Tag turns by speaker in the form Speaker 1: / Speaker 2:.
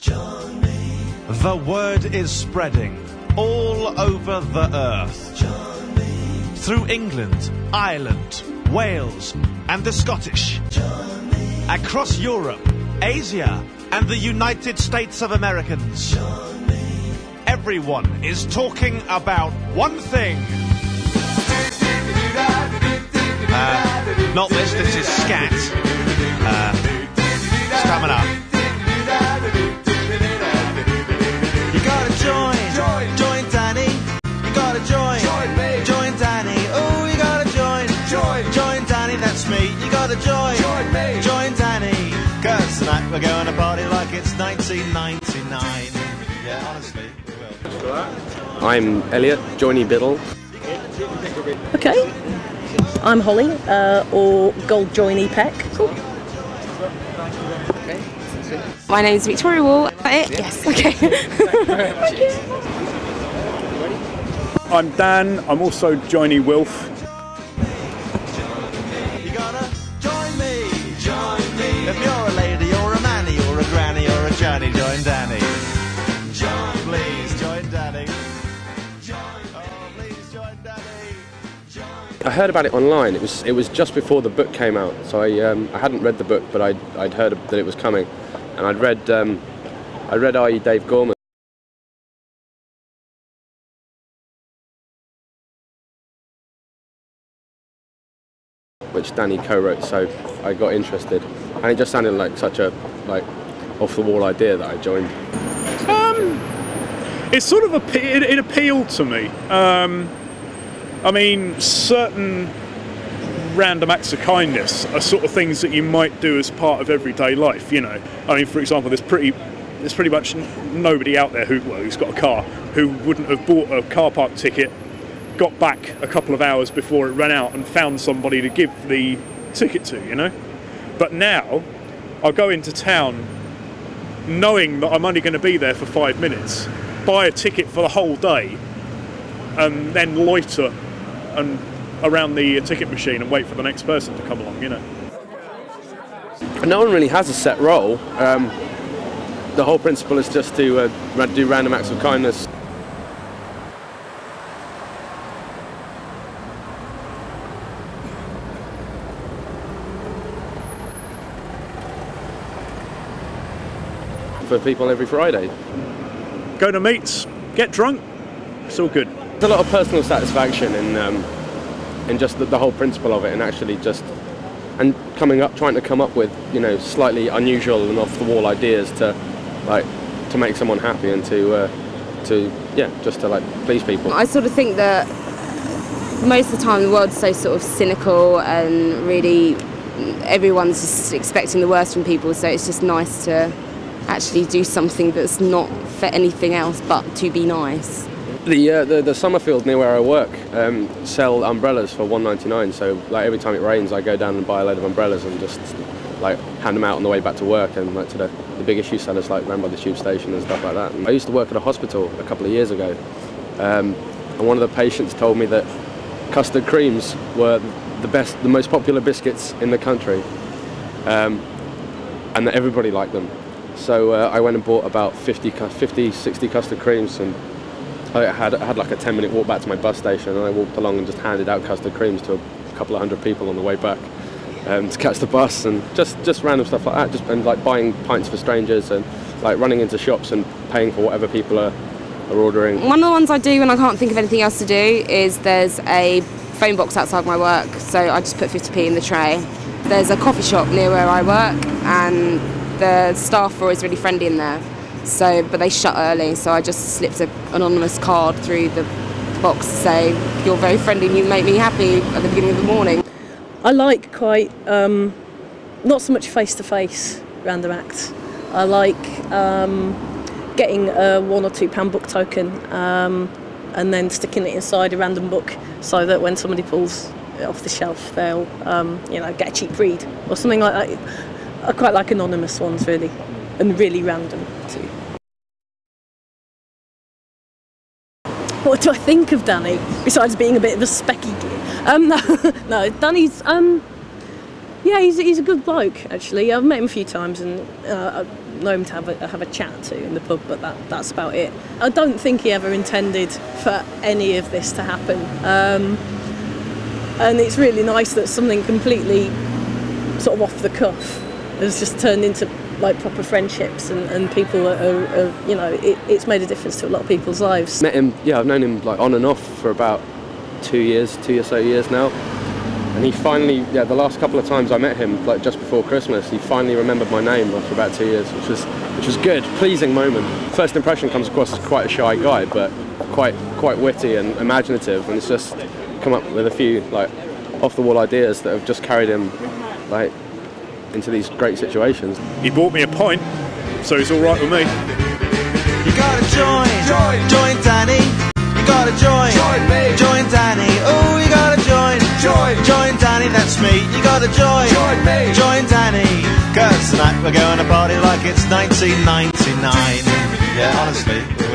Speaker 1: The word is spreading all over the earth. Through England, Ireland, Wales and the Scottish. Across Europe, Asia and the United States of Americans. Everyone is talking about one thing. Not this is scat. It's coming up. You gotta join Danny. You gotta join Danny. Oh, you gotta join Danny, that's me. You gotta join Danny. 'Cause tonight we're going to party like it's 1999. Yeah, honestly, we will.
Speaker 2: I'm Elliot, Joiny Biddle.
Speaker 3: Okay. I'm Holly, or Gold Joiny Peck. Cool.
Speaker 4: My name's Victoria Wall. Yes, okay.
Speaker 5: I'm Dan, I'm also Joiny Wilf.
Speaker 1: You gotta join me. If you're a lady or a manny or a granny or a Johnny, join Danny. Please join Danny. Oh, please join Danny.
Speaker 2: I heard about it online. It was just before the book came out, so I hadn't read the book, but I'd heard that it was coming, and I'd read I.E. Dave Gorman. Which Danny co-wrote, so I got interested, and it just sounded like such a off-the-wall idea that I joined.
Speaker 5: It's sort of it appealed to me. I mean, certain random acts of kindness are sort of things that you might do as part of everyday life, you know. I mean, for example, there's pretty much nobody out there who's got a car who wouldn't have bought a car park ticket, got back a couple of hours before it ran out and found somebody to give the ticket to, you know. But now I'll go into town knowing that I'm only going to be there for 5 minutes, buy a ticket for the whole day, and then loiter and around the ticket machine and wait for the next person to come along, you know.
Speaker 2: No one really has a set role. The whole principle is just to do random acts of kindness. For people every Friday.
Speaker 5: Go to meets, get drunk, it's all good.
Speaker 2: There's a lot of personal satisfaction in just the whole principle of it, and actually trying to come up with, you know, slightly unusual and off-the-wall ideas to make someone happy and to please people.
Speaker 4: I sort of think that most of the time the world's so sort of cynical and really everyone's just expecting the worst from people, so it's just nice to actually do something that's not for anything else but to be nice.
Speaker 2: The Summerfield near where I work sell umbrellas for $1.99, so every time it rains I go down and buy a load of umbrellas and just hand them out on the way back to work, and to the big issue sellers around by the tube station and stuff like that. And I used to work at a hospital a couple of years ago, and one of the patients told me that custard creams were the most popular biscuits in the country, and that everybody liked them. So I went and bought about 50, 60 custard creams, and I had like a 10-minute walk back to my bus station, and I walked along and just handed out custard creams to a couple of hundred people on the way back to catch the bus, and just random stuff like that, and buying pints for strangers, and running into shops and paying for whatever people are ordering.
Speaker 4: One of the ones I do when I can't think of anything else to do is there's a phone box outside my work, so I just put 50p in the tray. There's a coffee shop near where I work, and the staff are always really friendly in there, but they shut early, so I just slipped an anonymous card through the box to say, "You're very friendly and you make me happy" at the beginning of the morning.
Speaker 3: I like quite, not so much face-to-face random acts. I like getting a £1 or £2 book token and then sticking it inside a random book so that when somebody pulls it off the shelf, they'll get a cheap read or something like that. I quite like anonymous ones, really, and really random too. What do I think of Danny, besides being a bit of a specky git? No, Danny's, yeah, he's a good bloke, actually. I've met him a few times, and know him to have a chat to in the pub, but that's about it. I don't think he ever intended for any of this to happen, and it's really nice that something completely sort of off the cuff has just turned into like proper friendships, and people are you know, it's made a difference to a lot of people's lives.
Speaker 2: Met him, yeah, I've known him like on and off for about 2 or so years now. And he finally, yeah, the last couple of times I met him, like just before Christmas, he finally remembered my name after about 2 years, which was good, pleasing moment. First impression comes across as quite a shy guy, but quite witty and imaginative, and it's just come up with a few like off-the-wall ideas that have just carried him like into these great situations.
Speaker 5: He bought me a pint, so he's all right with me.
Speaker 1: You gotta join Danny. You gotta join me. Join Danny. Oh, you gotta join Danny. That's me. You gotta join me. Join Danny. 'Cause tonight we're going to party like it's 1999. Yeah, honestly.